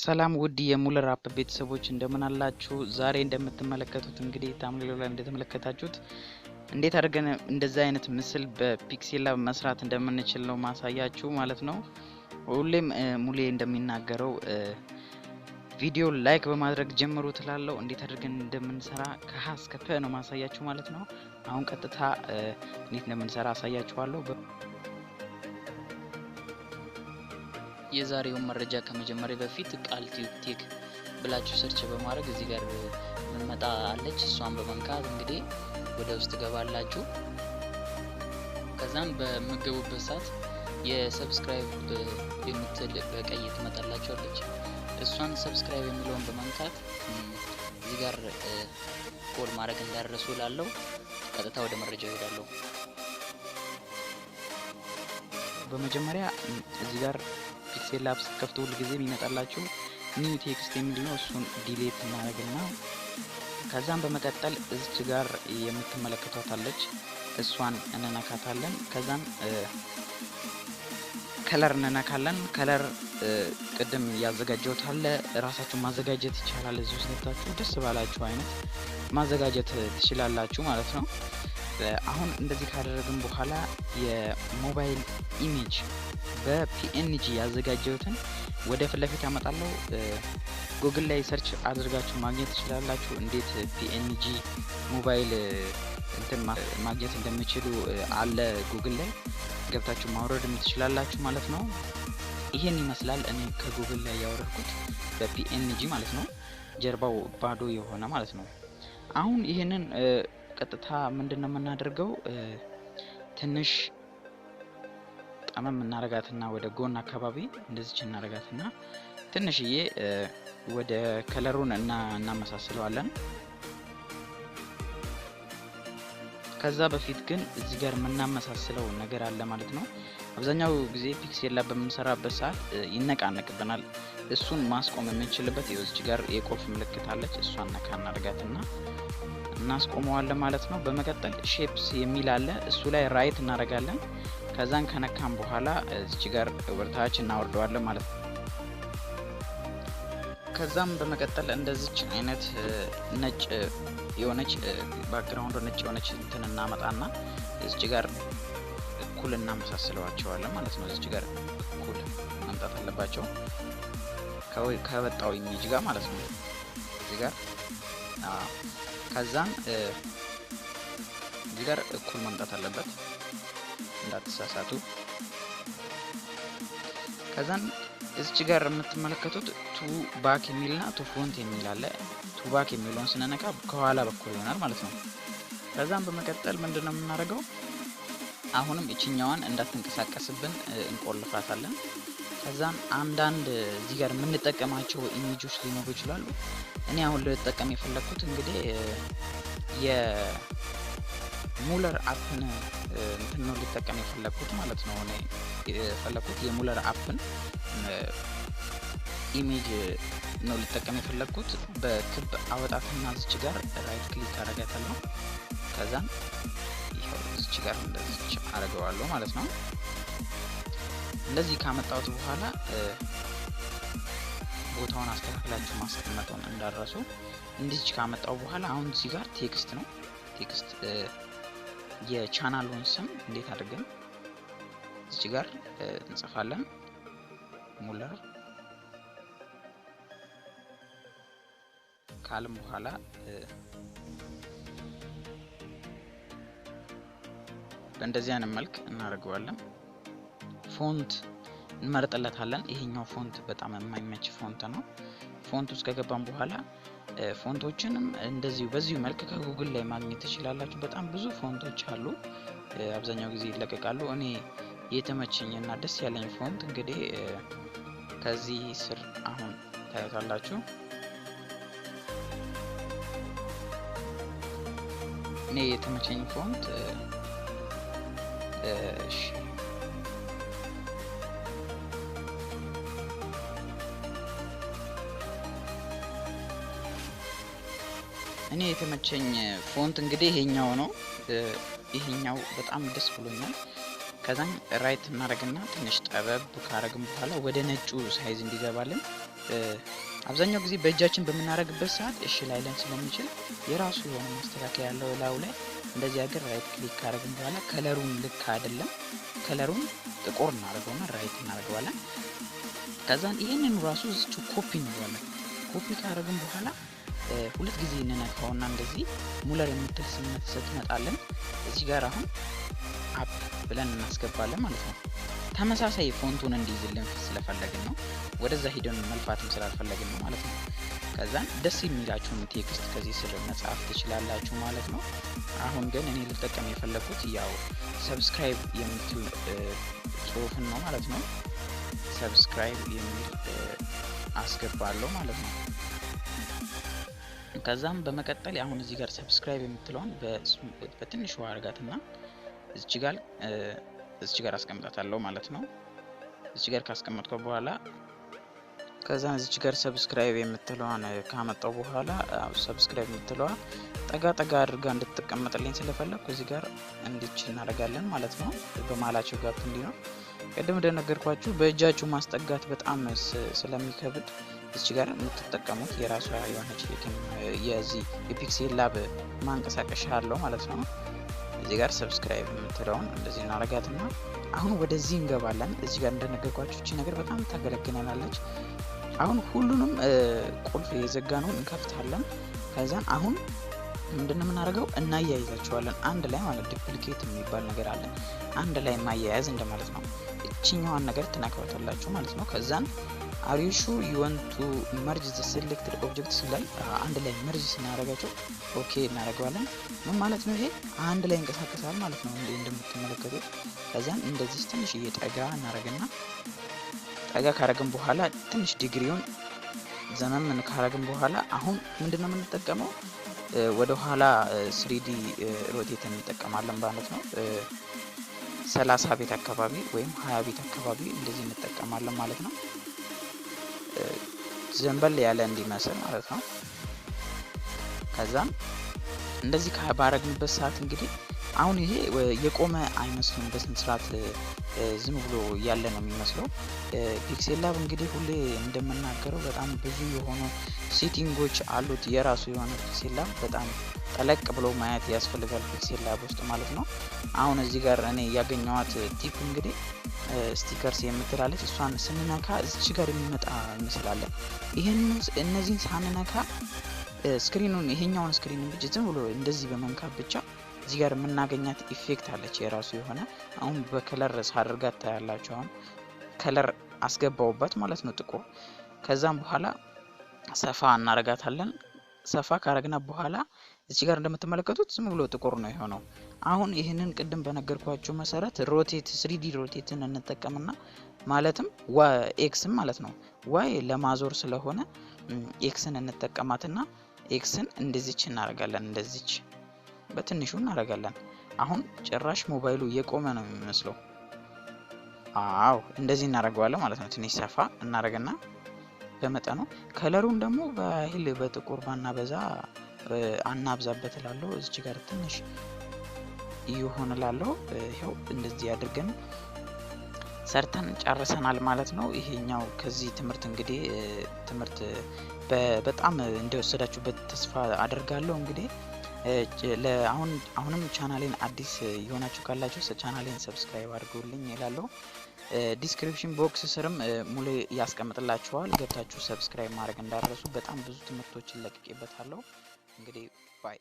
ሰላም ውድ የሙለር አፕ ቤተሰቦች እንደምን አላችሁ? ዛሬ እንደምትመለከቱት እንግዲህ ታምሌሎ ላይ እንደተመለከታችሁት እንዴት አድርገን እንደዚህ አይነት ምስል በፒክሴላብ መስራት እንደምንችል ነው ማሳያችሁ ማለት ነው። ሁሌም ሙሌ እንደሚናገረው ቪዲዮ ላይክ በማድረግ ጀምሩ ትላለው። እንዴት አድርገን እንደምንሰራ ከሀ እስከ ፐ ነው ማሳያችሁ ማለት ነው። አሁን ቀጥታ እንዴት እንደምንሰራ አሳያችኋለሁ። የዛሬውን መረጃ ከመጀመሪያ በፊት ቃል ቲዩብ ብላችሁ ሰርች በማድረግ እዚህ ጋር መጣ አለች። እሷን በመንካት እንግዲህ ወደ ውስጥ ገባላችሁ። ከዛም በመገቡበት ሰዓት የሰብስክራይብ የምትል በቀይ ትመጣላችኋለች። እሷን ሰብስክራይብ የሚለውን በመንካት እዚህ ጋር ኮድ ማድረግ እንዳረሱ ላለው ቀጥታ ወደ መረጃው ሄዳለሁ። በመጀመሪያ እዚህ ጋር ፒክሴላብ ስትከፍቱ ሁሉ ጊዜ የሚመጣላችሁ ኒው ቴክስት የሚል ነው። እሱን ዲሊት እናደርግና ከዛም በመቀጠል እዚች ጋር የምትመለከቷት አለች። እሷን እንነካታለን። ከዛም ከለር እንነካለን። ከለር ቅድም ያዘጋጀሁት አለ፣ ራሳችሁ ማዘጋጀት ይቻላል። እዚህ ውስጥ ገብታችሁ ደስ ባላችሁ አይነት ማዘጋጀት ትችላላችሁ ማለት ነው። አሁን እንደዚህ ካደረግን በኋላ የሞባይል ኢሜጅ በፒኤንጂ ያዘጋጀሁትን ወደ ፊት ለፊት ያመጣለሁ። ጉግል ላይ ሰርች አድርጋችሁ ማግኘት ትችላላችሁ። እንዴት ፒኤንጂ ሞባይል እንትን ማግኘት እንደምትችሉ አለ ጉግል ላይ ገብታችሁ ማውረድ ትችላላችሁ ማለት ነው። ይሄን ይመስላል። እኔ ከጉግል ላይ ያወረድኩት በፒኤንጂ ማለት ነው። ጀርባው ባዶ የሆነ ማለት ነው። አሁን ይሄንን ቀጥታ ምንድነው የምናደርገው? ትንሽ ጠመም እናረጋትና ወደ ጎን አካባቢ እንደዚህ እናረጋትና ትንሽዬ ወደ ከለሩን እናመሳስለዋለን። ከዛ በፊት ግን እዚህ ጋር የምናመሳስለው ነገር አለ ማለት ነው። አብዛኛው ጊዜ ፒክሴላብ በምንሰራበት ሰዓት ይነቃነቅብናል። እሱን ማስቆም የምንችልበት እዚህ ጋር የቁልፍ ምልክት አለች። እሷን ነካ እናደርጋትና እናስቆመዋለን ማለት ነው። በመቀጠል ሼፕስ የሚል አለ። እሱ ላይ ራይት እናደርጋለን። ከዛን ከነካም በኋላ እዚህ ጋር ወርታች እናወርደዋለን ማለት ነው። ከዛም በመቀጠል እንደዚች አይነት ነጭ የሆነች ባክግራውንድ ነጭ የሆነች እንትን እናመጣና እዚህ ጋር እኩል እናመሳስለዋቸዋለን ማለት ነው። እዚህ ጋር እኩል መምጣት አለባቸው ከወጣው ኢሜጅ ጋር ማለት ነው። እዚህ ጋር ከዛም እዚህ ጋር እኩል መምጣት አለበት እንዳትሳሳቱ። ከዛን እዚህ ጋር የምትመለከቱት ቱ ባክ የሚልና ቱ ፍሮንት የሚል አለ። ቱ ባክ የሚለውን ስንነካ ከኋላ በኩል ይሆናል ማለት ነው። ከዛም በመቀጠል ምንድነው የምናደርገው? አሁንም እቺኛዋን እንዳትንቀሳቀስብን እንቆልፋታለን። ከዛም አንዳንድ እዚህ ጋር የምንጠቀማቸው ኢሜጆች ሊኖሩ ይችላሉ። እኔ አሁን ልጠቀም የፈለኩት እንግዲህ የሙለር አፕን እንትን ነው ልጠቀም የፈለኩት ማለት ነው። እኔ የፈለኩት የሙለር አፕን ኢሜጅ ነው ልጠቀም የፈለኩት። በክብ አወጣትና እዚች ጋር ራይት ክሊክ አደርጋታለሁ። ከዛም ይሄው እዚች ጋር እንደዚህ አደርገዋለሁ ማለት ነው። እንደዚህ ካመጣሁት በኋላ ቦታውን አስተካክላችሁ ማስቀመጡን እንዳረሱ። እንዲህ ካመጣው በኋላ አሁን እዚህ ጋር ቴክስት ነው። ቴክስት የቻናሉን ስም እንዴት አድርገን እዚህ ጋር እንጽፋለን። ሙለር ካለም በኋላ በእንደዚህ አይነት መልክ እናደርገዋለን። ፎንት እንመርጥለታለን። ይሄኛው ፎንት በጣም የማይመች ፎንት ነው። ፎንት ውስጥ ከገባን በኋላ ፎንቶችንም እንደዚሁ በዚሁ መልክ ከጉግል ላይ ማግኘት ትችላላችሁ። በጣም ብዙ ፎንቶች አሉ፣ አብዛኛው ጊዜ ይለቀቃሉ። እኔ የተመቸኝና ደስ ያለኝ ፎንት እንግዲህ ከዚህ ስር አሁን ታዩታላችሁ። እኔ የተመቸኝ ፎንት እኔ የተመቸኝ ፎንት እንግዲህ ይሄኛው ነው። ይሄኛው በጣም ደስ ብሎኛል። ከዛም ራይት እናደርግና ትንሽ ጠበብ ካረግን በኋላ ወደ ነጩ ሳይዝ እንዲገባልን አብዛኛው ጊዜ በእጃችን በመናረግበት ሰዓት እሺ ላይለን ስለሚችል የራሱ የሆነ ማስተካከያ ያለው ላው ላይ እንደዚህ አገር ራይት ክሊክ ካደረግን በኋላ ከለሩን ልክ አይደለም ከለሩን ጥቁር እናደርገውና ራይት እናደርገዋለን። ከዛን ይሄንን ራሱ እዚች ኮፒ እንለዋለን። ኮፒ ካደረግን በኋላ ሁለት ጊዜ እንነካውና እንደዚህ ሙለር የምትል ስምነት ስትመጣለን እዚህ ጋር አሁን አፕ ብለን እናስገባለን ማለት ነው። ተመሳሳይ ፎንቱን እንዲይዝልን ስለፈለግን ነው። ወደዛ ሄደን መልፋትም ስላልፈለግን ነው ማለት ነው። ከዛን ደስ የሚላችሁን ቴክስት ከዚህ ስር መጻፍ ትችላላችሁ ማለት ነው። አሁን ግን እኔ ልጠቀም የፈለኩት ያው ሰብስክራይብ የምትል ጽሁፍን ነው ማለት ነው። ሰብስክራይብ የሚል አስገባለሁ ማለት ነው። ከዛም በመቀጠል አሁን እዚህ ጋር ሰብስክራይብ የምትለውን በትንሹ አርጋትና እዚህ ጋር አስቀምጣታለሁ ማለት ነው። እዚህ ጋር ካስቀመጥኩ በኋላ ከዛን እዚህ ጋር ሰብስክራይብ የምትለዋን ካመጣው በኋላ ሰብስክራይብ የምትለዋ ጠጋ አድርጋ እንድትቀመጥልኝ ስለፈለኩ እዚህ ጋር እንዲች እናደርጋለን ማለት ነው። በማላቸው ጋር እንዲህ ነው። ቀደም እንደነገርኳችሁ በእጃችሁ ማስጠጋት በጣም ስለሚከብድ እዚህ ጋር የምትጠቀሙት የራሱ የሆነች የዚህ የፒክሴላብ ማንቀሳቀሻ አለው ማለት ነው። እዚህ ጋር ሰብስክራይብ የምትለውን እንደዚህ እናረጋትና አሁን ወደዚህ እንገባለን። እዚህ ጋር እንደነገርኳችሁ እቺ ነገር በጣም ታገለግለናለች። አሁን ሁሉንም ቁልፍ የዘጋነውን እንከፍታለን። ከዛን አሁን ምንድነው የምናደርገው እናያይዛቸዋለን አንድ ላይ ማለት ዱፕሊኬት የሚባል ነገር አለ። አንድ ላይ ማያያዝ እንደማለት ነው። እቺኛዋን ነገር ትነካውታላችሁ ማለት ነው። ከዛን are you sure you want to merge the selected objects ላይ አንድ ላይ መርጅ ስናደርጋቸው ኦኬ እናደርጋለን። ምን ማለት ነው? ይሄ አንድ ላይ እንቀሳቀሳል ማለት ነው እንደምትመለከቱት። ከዛን እንደዚህ ትንሽ እየጠጋ እናደርግና ጠጋ ካረግን በኋላ ትንሽ ዲግሪውን ዘመን ካረግን በኋላ አሁን ምንድነው የምንጠቀመው? ወደ ኋላ 3D ሮቴት እንጠቀማለን ማለት ነው። 30 ቤት አካባቢ ወይም 20 ቤት አካባቢ እንደዚህ እንጠቀማለን ማለት ነው። ዘንበል ያለ እንዲመስል ማለት ነው። ከዛም እንደዚህ ባረግንበት ሰዓት እንግዲህ አሁን ይሄ የቆመ አይመስልም። በስነ ስርዓት ዝም ብሎ ያለ ነው የሚመስለው። ፒክሴላብ እንግዲህ ሁሌ እንደምናገረው በጣም ብዙ የሆኑ ሴቲንጎች አሉት። የራሱ የሆነ ፒክሴላብ በጣም ጠለቅ ብሎ ማየት ያስፈልጋል ፒክሴላብ ውስጥ ማለት ነው። አሁን እዚህ ጋር እኔ ያገኘዋት ቲፕ እንግዲህ ስቲከርስ የምትላለች እሷን ስንነካ እዚህ ጋር የሚመጣ ይመስላል። እነዚህን ሳንነካ ስክሪኑን ይሄኛውን ስክሪን ብቻ ዝም ብሎ እንደዚህ በመንካት ብቻ እዚህ ጋር የምናገኛት ኢፌክት አለች የራሱ የሆነ። አሁን በከለር ሳደርጋት ታያላችሁ። አሁን ከለር አስገባውበት ማለት ነው ጥቁር። ከዛም በኋላ ሰፋ እናረጋታለን። ሰፋ ካረግና በኋላ እዚህ ጋር እንደምትመለከቱት ዝም ብሎ ጥቁር ነው የሆነው። አሁን ይሄንን ቅድም በነገርኳችሁ መሰረት ሮቴት 3D ሮቴትን እንጠቀምና ማለትም ኤክስን ማለት ነው ዋይ ለማዞር ስለሆነ ኤክስን እንጠቀማትና ኤክስን እንደዚች እናረጋለን። እንደዚች በትንሹ እናረጋለን። አሁን ጭራሽ ሞባይሉ የቆመ ነው የሚመስለው። አዎ እንደዚህ እናረጋዋለን ማለት ነው። ትንሽ ሰፋ እናረጋና በመጠኑ ከለሩን ደግሞ በኃይል በጥቁር ባናበዛ አናብዛበት እላለሁ። እዚህ ጋር ትንሽ ይሆንላለሁ። ይሄው እንደዚህ አድርገን ሰርተን ጨርሰናል ማለት ነው። ይሄኛው ከዚህ ትምህርት እንግዲህ ትምህርት በጣም እንደወሰዳችሁበት ተስፋ አደርጋለሁ። እንግዲህ አሁንም ቻናሌን አዲስ የሆናችሁ ካላችሁ ቻናሌን ሰብስክራይብ አድርጉልኝ እላለሁ። ዲስክሪፕሽን ቦክስ ስርም ሙሉ ያስቀምጥላችኋል። ገብታችሁ ሰብስክራይብ ማድረግ እንዳትረሱ። በጣም ብዙ ትምህርቶችን ለቅቄበታለሁ። እንግዲህ ባይ